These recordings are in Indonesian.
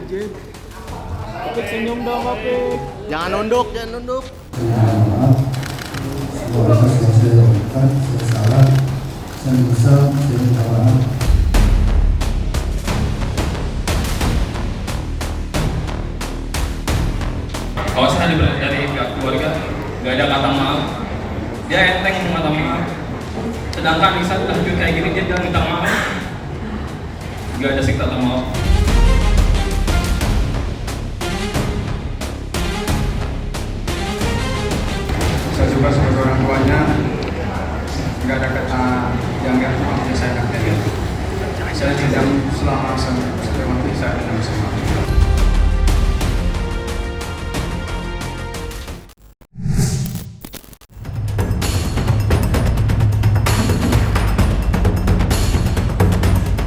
Jip. Opik senyum dong, Opik. Jangan nunduk, jangan nunduk. Maaf, semoga saya lakukan, saya salah, saya menyesal, saya minta maaf. Kalau saya dari pihak keluarga nggak ada kata maaf, dia enteng minta maaf. Sedangkan Ihsan udah hancur kayak gini dia minta maaf, nggak ada sih kata maaf. Saya juga sebagai orang tuanya nggak ada kata yang nggak maafnya saya akan kayak gitu. Saya tidak selama waktu saya tidak bisa maaf.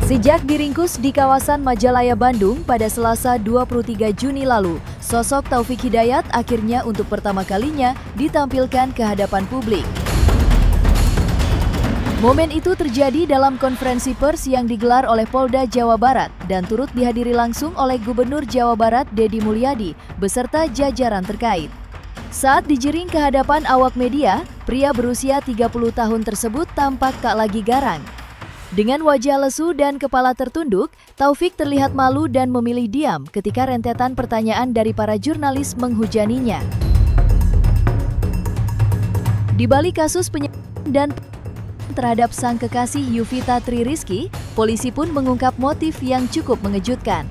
Sejak diringkus di kawasan Majalaya, Bandung pada Selasa 23 Juni lalu, sosok Taufik Hidayat akhirnya untuk pertama kalinya ditampilkan ke hadapan publik. Momen itu terjadi dalam konferensi pers yang digelar oleh Polda Jawa Barat dan turut dihadiri langsung oleh Gubernur Jawa Barat Deddy Mulyadi beserta jajaran terkait. Saat digiring ke hadapan awak media, pria berusia 30 tahun tersebut tampak tak lagi garang. Dengan wajah lesu dan kepala tertunduk, Taufik terlihat malu dan memilih diam ketika rentetan pertanyaan dari para jurnalis menghujaninya. Di balik kasus penyerangan dan terhadap sang kekasih Yuvita Tri Rizky, polisi pun mengungkap motif yang cukup mengejutkan.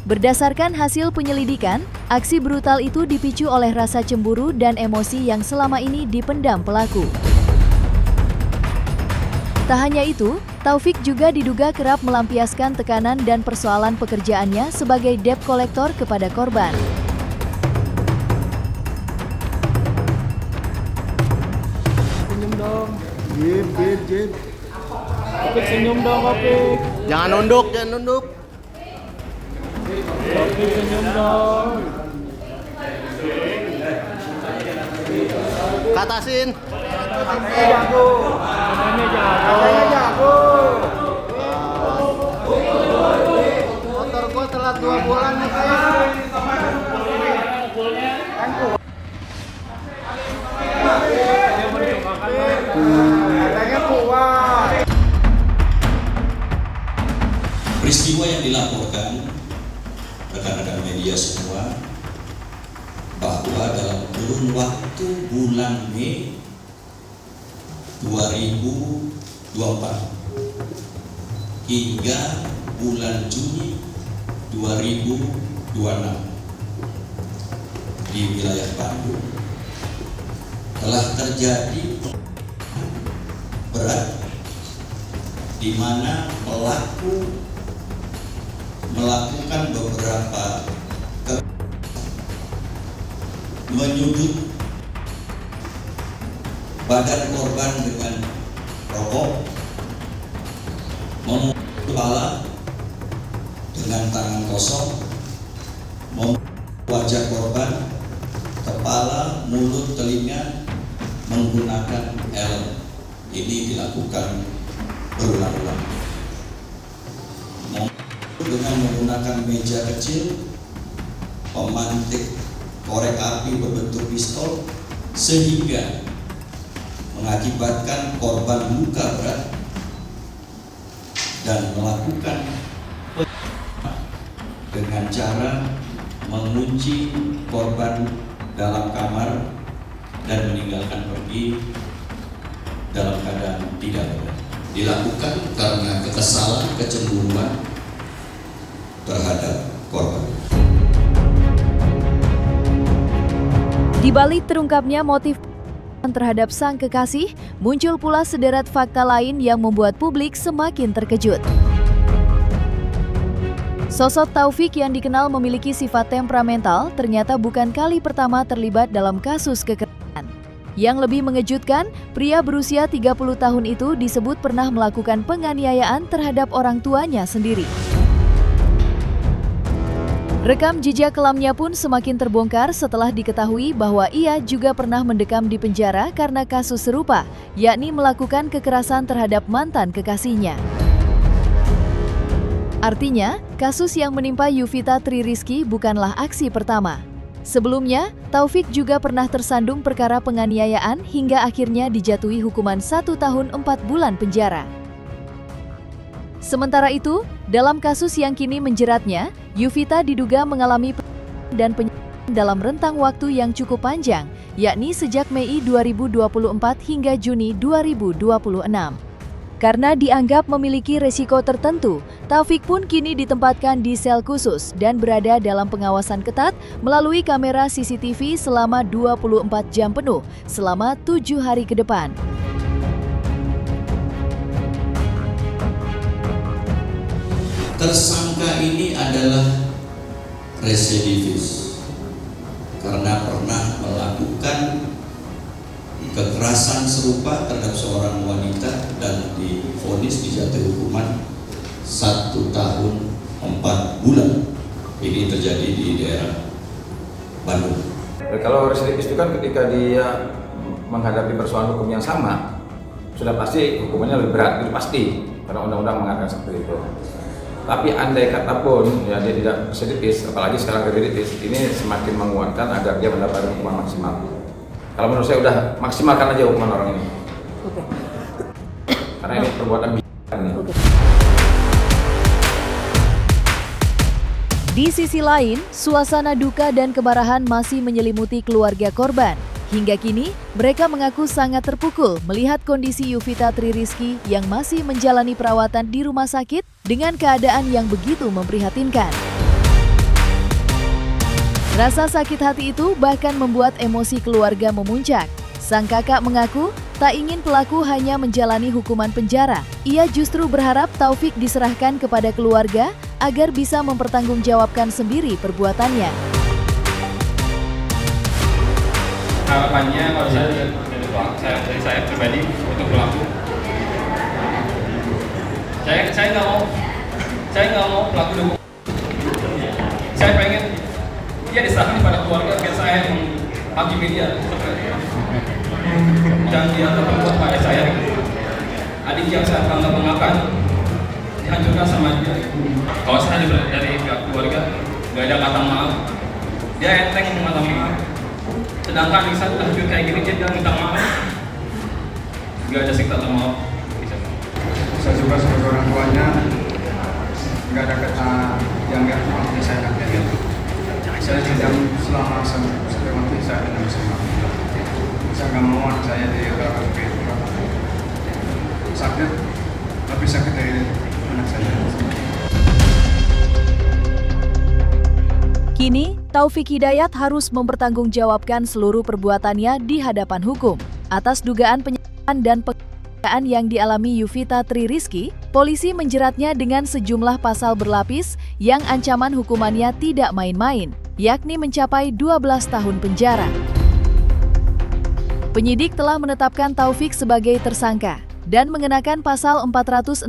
Berdasarkan hasil penyelidikan, aksi brutal itu dipicu oleh rasa cemburu dan emosi yang selama ini dipendam pelaku. Tak hanya itu, Taufik juga diduga kerap melampiaskan tekanan dan persoalan pekerjaannya sebagai debt kolektor kepada korban. Senyum dong. Jip. Opik senyum dong, Opik. Jangan nunduk, jangan nunduk. Opik senyum dong. Katasin. Katanya jago. Motor gua telat 2 bulan nih, Pak. Katanya kuat. Peristiwa yang dilaporkan rekan-rekan media semua bahwa dalam kurun waktu bulan Mei 2024 hingga bulan Juni 2026 di wilayah Bandung telah terjadi berat di mana pelaku melakukan beberapa menyudut badan korban dengan rokok, memukul kepala dengan tangan kosong, memukul wajah korban, kepala, mulut, telinga menggunakan helm. Ini dilakukan berulang-ulang. Dengan menggunakan meja kecil, pemantik korek api berbentuk pistol, sehingga mengakibatkan korban luka berat dan melakukan dengan cara mengunci korban dalam kamar dan meninggalkan pergi dalam keadaan tidak berdaya. Dilakukan karena kekesalan, kecemburuan terhadap korban. Di balik terungkapnya motif terhadap sang kekasih, muncul pula sederet fakta lain yang membuat publik semakin terkejut. Sosok Taufik yang dikenal memiliki sifat temperamental ternyata bukan kali pertama terlibat dalam kasus kekerasan. Yang lebih mengejutkan, pria berusia 30 tahun itu disebut pernah melakukan penganiayaan terhadap orang tuanya sendiri. Rekam jejak kelamnya pun semakin terbongkar setelah diketahui bahwa ia juga pernah mendekam di penjara karena kasus serupa, yakni melakukan kekerasan terhadap mantan kekasihnya. Artinya, kasus yang menimpa Yuvita Tririsky bukanlah aksi pertama. Sebelumnya, Taufik juga pernah tersandung perkara penganiayaan hingga akhirnya dijatuhi hukuman 1 tahun 4 bulan penjara. Sementara itu, dalam kasus yang kini menjeratnya, Yuvita diduga mengalami dan penyiksaan dalam rentang waktu yang cukup panjang, yakni sejak Mei 2024 hingga Juni 2026. Karena dianggap memiliki resiko tertentu, Taufik pun kini ditempatkan di sel khusus dan berada dalam pengawasan ketat melalui kamera CCTV selama 24 jam penuh selama 7 hari ke depan. Tersangka ini adalah residivis karena pernah melakukan kekerasan serupa terhadap seorang wanita dan divonis dijatuhi hukuman 1 tahun 4 bulan. Ini terjadi di daerah Bandung. Kalau residivis itu kan ketika dia menghadapi persoalan hukum yang sama, sudah pasti hukumannya lebih berat, itu pasti, karena undang-undang mengatakan seperti itu. Tapi andai kata pun ya dia tidak residivis, apalagi sekarang residivis, ini semakin menguatkan agar dia mendapatkan hukuman maksimal. Kalau menurut saya udah maksimalkan aja hukuman orang ini. Karena ini perbuatan ini. Di sisi lain, suasana duka dan kemarahan masih menyelimuti keluarga korban. Hingga kini, mereka mengaku sangat terpukul melihat kondisi Yuvita Tririsky yang masih menjalani perawatan di rumah sakit dengan keadaan yang begitu memprihatinkan. Rasa sakit hati itu bahkan membuat emosi keluarga memuncak. Sang kakak mengaku tak ingin pelaku hanya menjalani hukuman penjara. Ia justru berharap Taufik diserahkan kepada keluarga agar bisa mempertanggungjawabkan sendiri perbuatannya. Harapannya kalau dari saya pribadi untuk pelaku, saya nggak mau pelaku dulu. Saya pengen dia diserahkan kepada keluarga biar saya yang menghakimi dia. Dan dia terperbuat pada saya. Adik yang saya bangga-banggakan dihancurkan sama dia. Kalau saya dari pihak keluarga nggak ada kata maaf. Dia enteng minta maaf. Sedangkan Iksan udah hancur kayak gini dia minta maaf. Nggak ada sikta atau maaf. Saya juga sebagai orang tuanya nggak ada kata yang nggak maafin saya anaknya gitu. Saya tidak selama waktu saya tidak bisa maaf. Saya nggak mau anak saya dilakukan begitu. Sakit, lebih sakit dari anak saya. Kini, Taufik Hidayat harus mempertanggungjawabkan seluruh perbuatannya di hadapan hukum. Atas dugaan penyiksaan dan penganiayaan yang dialami Yuvita Tririsky, polisi menjeratnya dengan sejumlah pasal berlapis yang ancaman hukumannya tidak main-main, yakni mencapai 12 tahun penjara. Penyidik telah menetapkan Taufik sebagai tersangka dan mengenakan pasal 466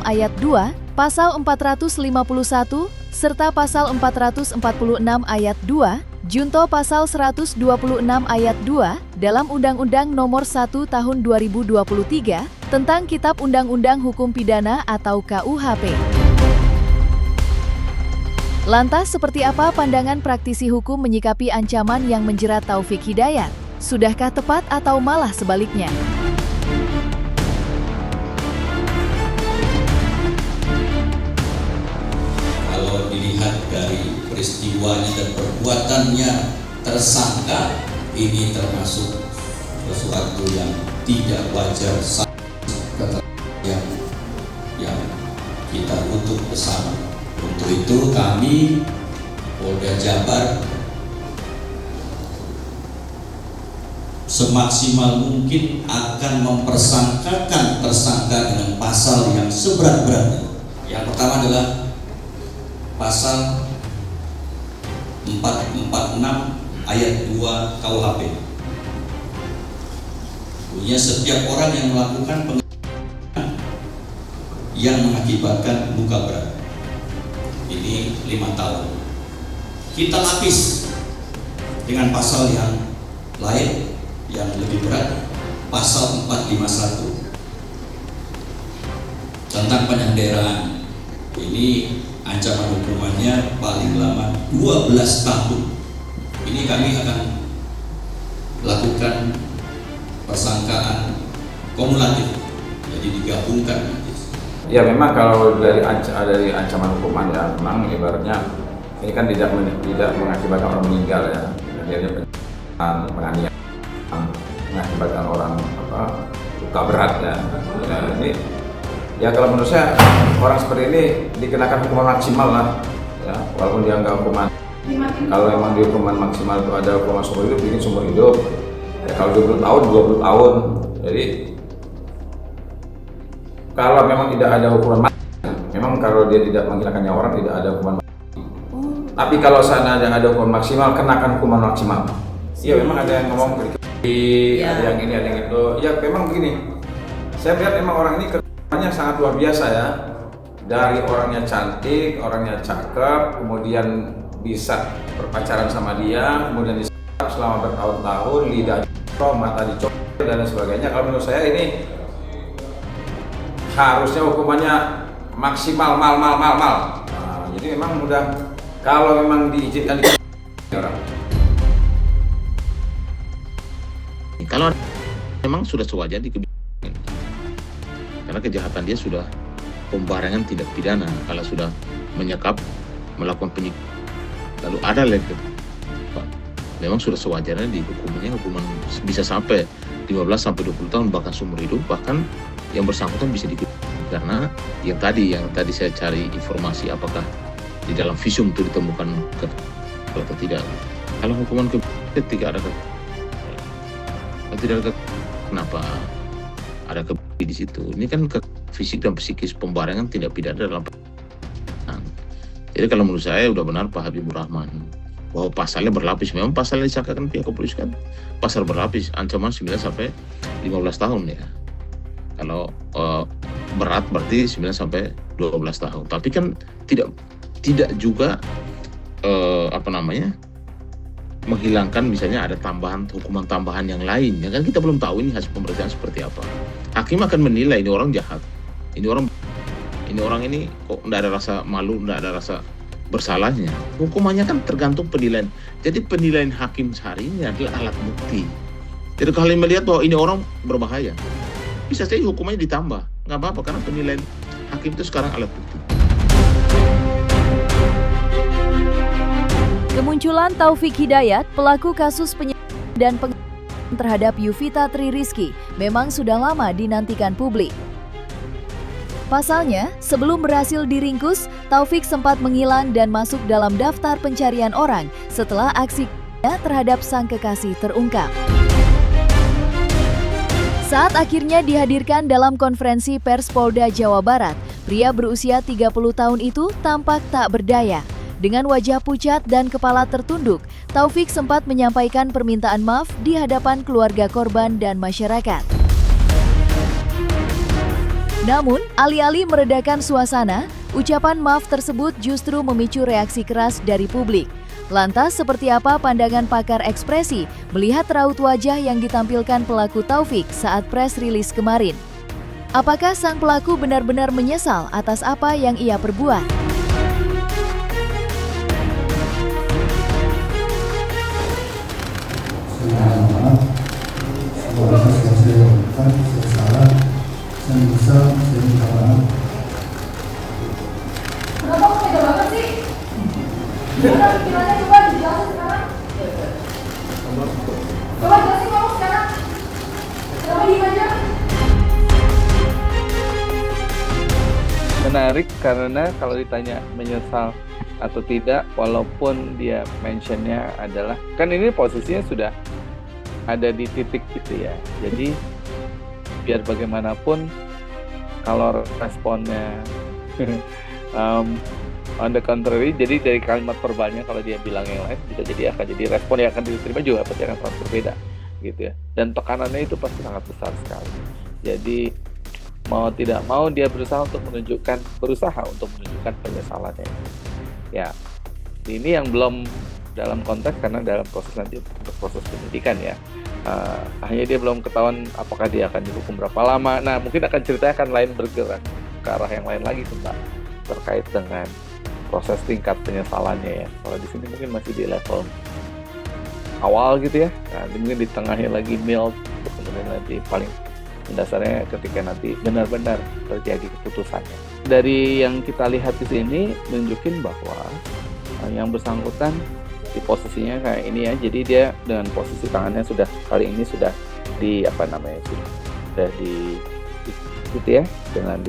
ayat 2, pasal 451, serta pasal 446 ayat 2, junto pasal 126 ayat 2 dalam Undang-Undang Nomor 1 Tahun 2023 tentang Kitab Undang-Undang Hukum Pidana atau KUHP. Lantas, seperti apa pandangan praktisi hukum menyikapi ancaman yang menjerat Taufik Hidayat? Sudahkah tepat atau malah sebaliknya? Kalau dilihat dari peristiwanya dan perbuatannya tersangka, ini termasuk sesuatu yang tidak wajar, yang kita butuh bersama. Untuk itu kami Polda Jabar semaksimal mungkin akan mempersangkakan tersangka dengan pasal yang seberat-beratnya. Yang pertama adalah pasal 446 ayat 2 KUHP. Punya setiap orang yang melakukan penganiayaan yang mengakibatkan luka berat. Ini 5 tahun. Kita lapis dengan pasal yang lain yang lebih berat, pasal 451 tentang penyanderaan Ini ancaman hukumannya paling lama 12 tahun. Ini kami akan lakukan persangkaan kumulatif, jadi digabungkan nanti. Ya memang kalau dari ancaman hukuman ya memang ibaratnya ini kan tidak mengakibatkan orang meninggal ya, jadi penganiayaan mengakibatkan orang luka berat ya. Ini ya kalau menurut saya orang seperti ini dikenakan hukuman maksimal lah ya, walaupun dia nggak hukuman. Kalau memang di hukuman maksimal itu ada hukuman seumur hidup, ini seumur hidup. Ya, kalau 20 tahun, 20 tahun. Jadi kalau memang tidak ada hukuman mati, memang kalau dia tidak menghilangkan nyawa orang tidak ada hukuman mati. Tapi kalau seandainya ada hukuman maksimal, kenakan hukuman maksimal. Iya memang ada yang ngomong ada yang ini, ada yang itu. Ya memang begini. Saya lihat memang orang ini kerjanya sangat luar biasa ya. Dari orangnya cantik, orangnya cakep, kemudian bisa berpacaran sama dia, kemudian disekap selama bertahun-tahun, lidah dicopot, mata dicopot dan sebagainya. Kalau menurut saya ini harusnya hukumannya maksimal mal. Nah, jadi memang udah kalau memang diizinkan di orang. Kalau memang sudah sewajarnya dikebiasaan, karena kejahatan dia sudah pembarangan tindak pidana. Kalau sudah menyekap, melakukan penyiksaan, lalu ada lagi, memang sudah sewajarnya dihukumnya hukuman bisa sampai 15 sampai 20 tahun bahkan seumur hidup, bahkan yang bersangkutan bisa karena yang tadi saya cari informasi apakah di dalam visum itu ditemukan atau tidak. Kalau hukuman tidak ada kenapa ada di situ? Ini kan fisik dan psikis pembarangan tindak pidana dalam. Jadi kalau menurut saya udah benar Pak Habibur Rahman bahwa pasalnya berlapis. Memang pasalnya disangkakan pihak kepolisian pasal berlapis, ancaman 9 sampai 15 tahun ya. Kalau berat berarti 9 sampai 12 tahun. Tapi kan tidak juga menghilangkan misalnya ada hukuman tambahan yang lain. Ya kan kita belum tahu ini hasil pemeriksaan seperti apa. Hakim akan menilai ini orang jahat. Ini orang ini kok tidak ada rasa malu, tidak ada rasa bersalahnya. Hukumannya kan tergantung penilaian. Jadi penilaian hakim sehari ini adalah alat bukti. Jadi kalau melihat bahwa ini orang berbahaya, bisa saja hukumannya ditambah, nggak apa-apa karena penilaian hakim itu sekarang alat bukti. Kemunculan Taufik Hidayat, pelaku kasus penyiksaan dan penganiayaan terhadap Yuvita Tri Rizky, memang sudah lama dinantikan publik. Pasalnya, sebelum berhasil diringkus, Taufik sempat menghilang dan masuk dalam daftar pencarian orang setelah aksinya terhadap sang kekasih terungkap. Saat akhirnya dihadirkan dalam konferensi pers Polda Jawa Barat, pria berusia 30 tahun itu tampak tak berdaya. Dengan wajah pucat dan kepala tertunduk, Taufik sempat menyampaikan permintaan maaf di hadapan keluarga korban dan masyarakat. Namun, alih-alih meredakan suasana, ucapan maaf tersebut justru memicu reaksi keras dari publik. Lantas, seperti apa pandangan pakar ekspresi melihat raut wajah yang ditampilkan pelaku Taufik saat press release kemarin? Apakah sang pelaku benar-benar menyesal atas apa yang ia perbuat? Segala kasus yang saya lakukan, saya salah, saya menyesal, saya minta maaf. Kenapa kok tega banget sih? Gimana pikirannya coba dijelasin sekarang? Coba jelasin kamu sekarang. Kenapa diem aja? Menarik karena kalau ditanya menyesal atau tidak, walaupun dia mentionnya adalah, kan ini posisinya sudah ada di titik gitu ya. Jadi biar bagaimanapun kalau responnya on the contrary, jadi dari kalimat verbalnya kalau dia bilang yang lain bisa jadi akan jadi respon yang akan diterima juga pasti akan sangat berbeda gitu ya. Dan tekanannya itu pasti sangat besar sekali. Jadi mau tidak mau dia berusaha untuk menunjukkan penyesalannya. Ya, ini yang belum dalam konteks karena dalam proses nanti untuk proses penyidikan ya. Hanya dia belum ketahuan apakah dia akan dihukum berapa lama. Nah, mungkin akan ceritanya akan lain bergerak ke arah yang lain lagi tuh Mbak. terkait dengan proses tingkat penyesalannya ya. Kalau di sini mungkin masih di level awal gitu ya. Nah, mungkin di tengahnya lagi mild, kemudian nanti paling dasarnya ketika nanti benar-benar terjadi keputusannya. Dari yang kita lihat di sini nunjukin bahwa yang bersangkutan di posisinya kayak ini ya. Jadi dia dengan posisi tangannya sudah kali ini sudah di sudah di gitu ya, dengan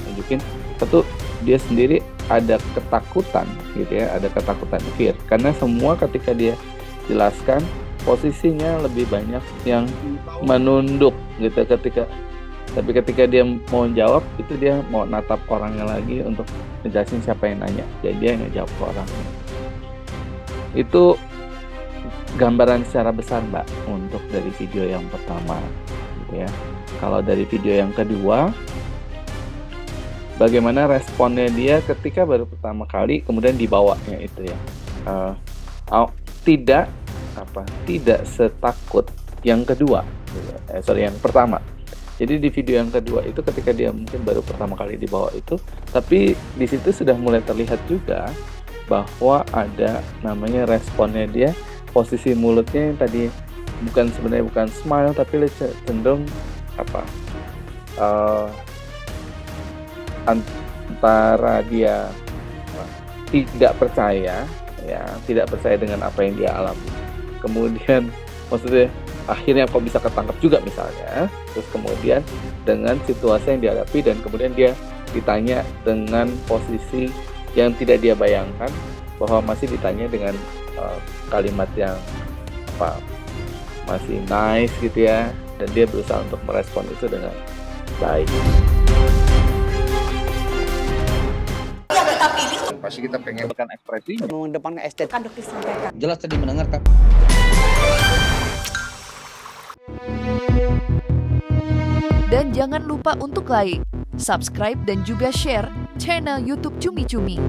nunjukin satu dia sendiri ada ketakutan gitu ya, ada ketakutan fear, karena semua ketika dia jelaskan posisinya lebih banyak yang menunduk gitu tapi ketika dia mau jawab itu dia mau natap orangnya lagi untuk ngejelasin siapa yang nanya, jadi dia ngejawab ke orangnya. Itu gambaran secara besar Mbak untuk dari video yang pertama gitu ya. Kalau dari video yang kedua, bagaimana responnya dia ketika baru pertama kali kemudian dibawanya itu ya, tidak setakut yang kedua, yang pertama. Jadi di video yang kedua itu ketika dia mungkin baru pertama kali dibawa itu, tapi di situ sudah mulai terlihat juga bahwa ada namanya responnya dia, posisi mulutnya yang tadi sebenarnya bukan smile tapi cenderung antara dia tidak percaya dengan apa yang dia alami, kemudian maksudnya akhirnya kok bisa ketangkep juga misalnya, terus kemudian dengan situasi yang dihadapi dan kemudian dia ditanya dengan posisi yang tidak dia bayangkan, bahwa masih ditanya dengan kalimat yang masih nice gitu ya, dan dia berusaha untuk merespon itu dengan baik. Pasti kita pengen Bukan ekspresi mengedepankan estetika. Kan dokter sampaikan. Jelas tadi mendengarkan. Dan jangan lupa untuk like, subscribe dan juga share channel YouTube Cumi Cumi.